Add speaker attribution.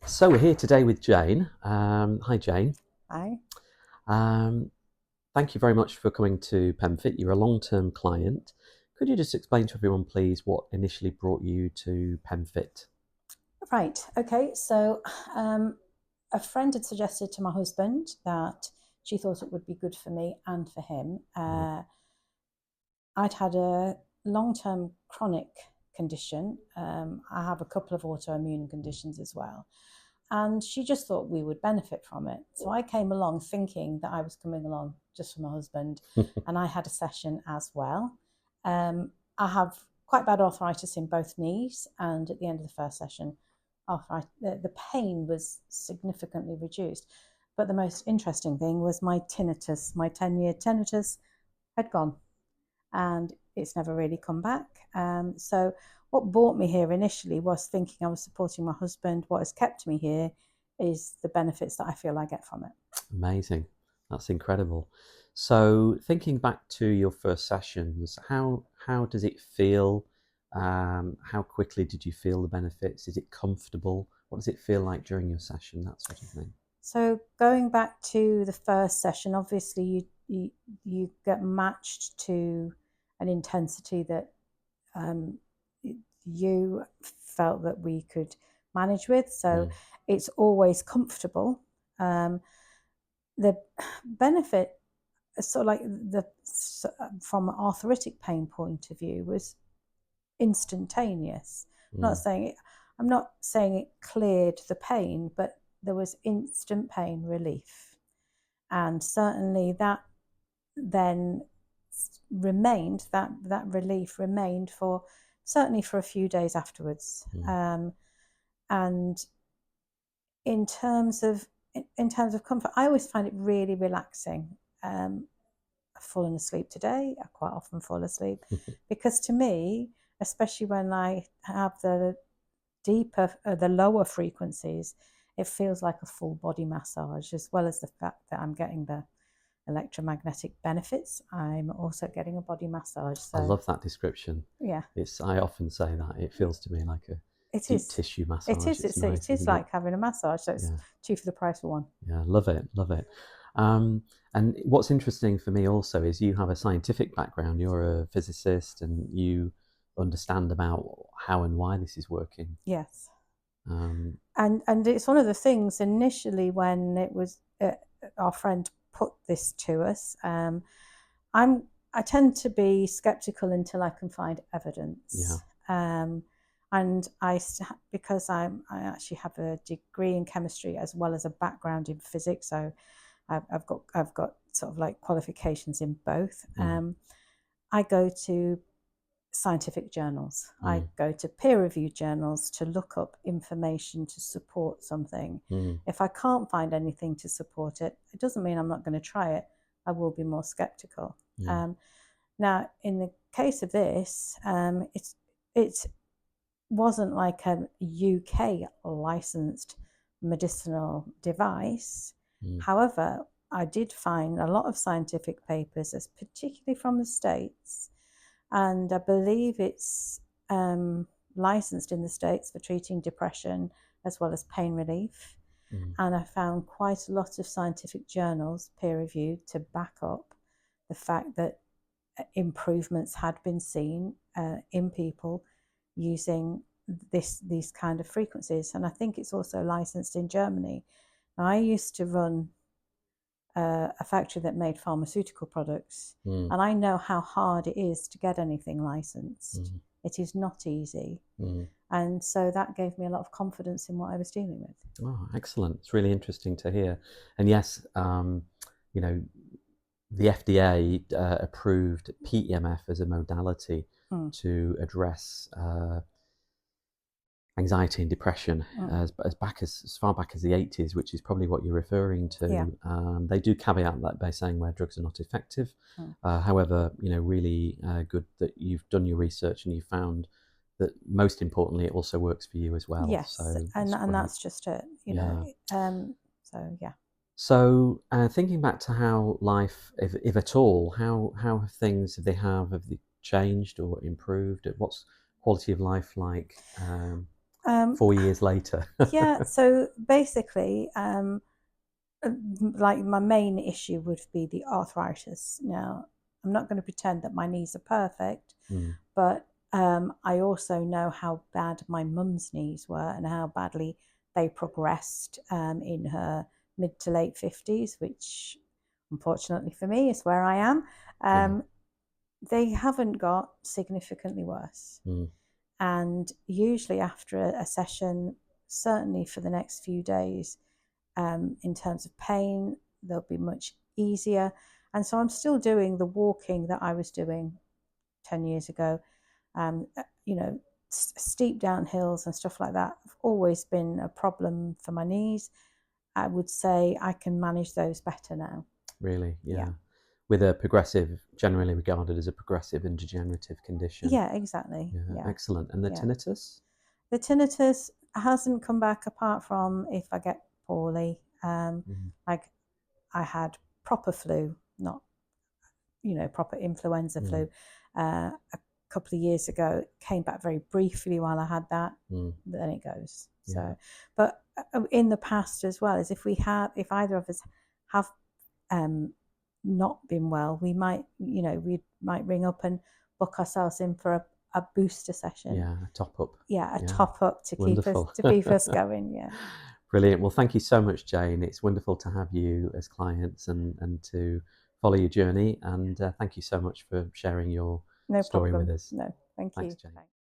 Speaker 1: So we're here today with Jane. Hi, Jane.
Speaker 2: Hi.
Speaker 1: Um, Thank you very much for coming to PEMFiT. You're a long-term client. Could you just explain to everyone, please, what initially brought you to PEMFiT?
Speaker 2: Right. Okay. So, a friend had suggested to my husband that she thought it would be good for me and for him.
Speaker 1: Mm,
Speaker 2: I'd had a long-term chronic condition. I have a couple of autoimmune conditions as well. And she just thought we would benefit from it. So I came along thinking that I was coming along just for my husband, and I had a session as well. I have quite bad arthritis in both knees, and at the end of the first session, the pain was significantly reduced. But the most interesting thing was my tinnitus. My 10-year tinnitus had gone, and it's never really come back. So what brought me here initially was thinking I was supporting my husband. What has kept me here is the benefits that I feel I get from it.
Speaker 1: Amazing. That's incredible. So thinking back to your first sessions, how does it feel? How quickly did you feel the benefits? Is it comfortable? What does it feel like during your session? That sort of thing.
Speaker 2: So going back to the first session, obviously you get matched to an intensity that um, you felt that we could manage with. So
Speaker 1: Mm,
Speaker 2: it's always comfortable. Um, the benefit, sort of like the from an arthritic pain point of view, was instantaneous.
Speaker 1: mm,
Speaker 2: I'm not saying it cleared the pain, but there was instant pain relief, and certainly that then remained that relief remained for certainly for a few days afterwards.
Speaker 1: mm,
Speaker 2: And in terms of comfort, I always find it really relaxing. I've fallen asleep today. I quite often fall asleep because to me, especially when I have the lower frequencies, it feels like a full body massage, as well as the fact that I'm getting the electromagnetic benefits. I'm also getting a body massage.
Speaker 1: I
Speaker 2: So
Speaker 1: love that description.
Speaker 2: yeah,
Speaker 1: I often say that it feels to me like a
Speaker 2: it
Speaker 1: deep
Speaker 2: is.
Speaker 1: tissue
Speaker 2: It
Speaker 1: massage.
Speaker 2: is.
Speaker 1: It's
Speaker 2: It
Speaker 1: nice,
Speaker 2: is
Speaker 1: isn't it?
Speaker 2: like having a massage. So it's
Speaker 1: Yeah,
Speaker 2: two for the price of one.
Speaker 1: yeah, love it, love it. Um, and what's interesting for me also is you have a scientific background. You're a physicist, and you understand about how and why this is working.
Speaker 2: Yes.
Speaker 1: Um,
Speaker 2: And it's one of the things initially when it was our friend put this to us. I'm I tend to be skeptical until I can find
Speaker 1: yeah,
Speaker 2: evidence. And because I actually have a degree in chemistry as well as a background in physics, so I've got sort of like qualifications in both.
Speaker 1: mm,
Speaker 2: I go to scientific journals. I
Speaker 1: mm,
Speaker 2: go to peer-reviewed journals to look up information to support something.
Speaker 1: mm,
Speaker 2: If I can't find anything to support it, it doesn't mean I'm not going to try it. I will be more skeptical.
Speaker 1: mm,
Speaker 2: Um, Now, in the case of this, it wasn't like a UK licensed medicinal device.
Speaker 1: mm,
Speaker 2: However, I did find a lot of scientific papers, particularly from the States, and I believe it's licensed in the States for treating depression as well as pain relief.
Speaker 1: mm,
Speaker 2: And I found quite a lot of scientific journals, peer reviewed, to back up the fact that improvements had been seen in people using these kind of frequencies. And I think it's also licensed in Germany. Now, I used to run a factory that made pharmaceutical products,
Speaker 1: mm,
Speaker 2: and I know how hard it is to get anything licensed.
Speaker 1: mm,
Speaker 2: It is not easy.
Speaker 1: mm.
Speaker 2: And so that gave me a lot of confidence in what I was dealing with.
Speaker 1: Oh, excellent! It's really interesting to hear. And yes, you know, the FDA approved PEMF as a modality
Speaker 2: Mm,
Speaker 1: to address anxiety and depression
Speaker 2: mm,
Speaker 1: as far back as the 80s, which is probably what you're referring
Speaker 2: yeah.
Speaker 1: to. They do caveat that by saying where drugs are not effective.
Speaker 2: Mm.
Speaker 1: However, really good that you've done your research and you found that most importantly, it also works for you as well.
Speaker 2: Yes,
Speaker 1: So
Speaker 2: and
Speaker 1: that's
Speaker 2: and
Speaker 1: great.
Speaker 2: that's just it, you know.
Speaker 1: Yeah.
Speaker 2: So yeah.
Speaker 1: So thinking back to how life, if at all, how have things have they changed or improved? What's quality of life like? 4 years later?
Speaker 2: Yeah, so basically, like my main issue would be the arthritis. Now, I'm not going to pretend that my knees are perfect, but I also know how bad my mum's knees were and how badly they progressed in her mid to late 50s, which unfortunately for me is where I am.
Speaker 1: Yeah.
Speaker 2: They haven't got significantly worse. And usually after a session, certainly for the next few days, in terms of pain, they'll be much easier. And so I'm still doing the walking that I was doing 10 years ago. You know, steep downhills and stuff like that have always been a problem for my knees. I would say I can manage those better now.
Speaker 1: Really? Yeah.
Speaker 2: Yeah.
Speaker 1: With a progressive, generally regarded as a progressive and degenerative condition.
Speaker 2: Yeah, exactly.
Speaker 1: Yeah,
Speaker 2: Yeah.
Speaker 1: excellent. And the
Speaker 2: Yeah.
Speaker 1: tinnitus?
Speaker 2: The tinnitus hasn't come back apart from if I get poorly. Like I had proper flu, not, proper influenza flu, a couple of years ago. It came back very briefly while I had that, then it goes. So,
Speaker 1: Yeah.
Speaker 2: but in the past as well, as if either of us have not been well, we might ring up and book ourselves in for a booster session.
Speaker 1: Yeah, a top up.
Speaker 2: Yeah, a top up to
Speaker 1: Wonderful.
Speaker 2: keep us going. Yeah.
Speaker 1: Brilliant. Well, thank you so much, Jane. It's wonderful to have you as clients and to follow your journey. And thank you so much for sharing your
Speaker 2: No
Speaker 1: story with
Speaker 2: problem.
Speaker 1: us.
Speaker 2: No, thank
Speaker 1: Thanks,
Speaker 2: you.
Speaker 1: Jane.
Speaker 2: Thanks.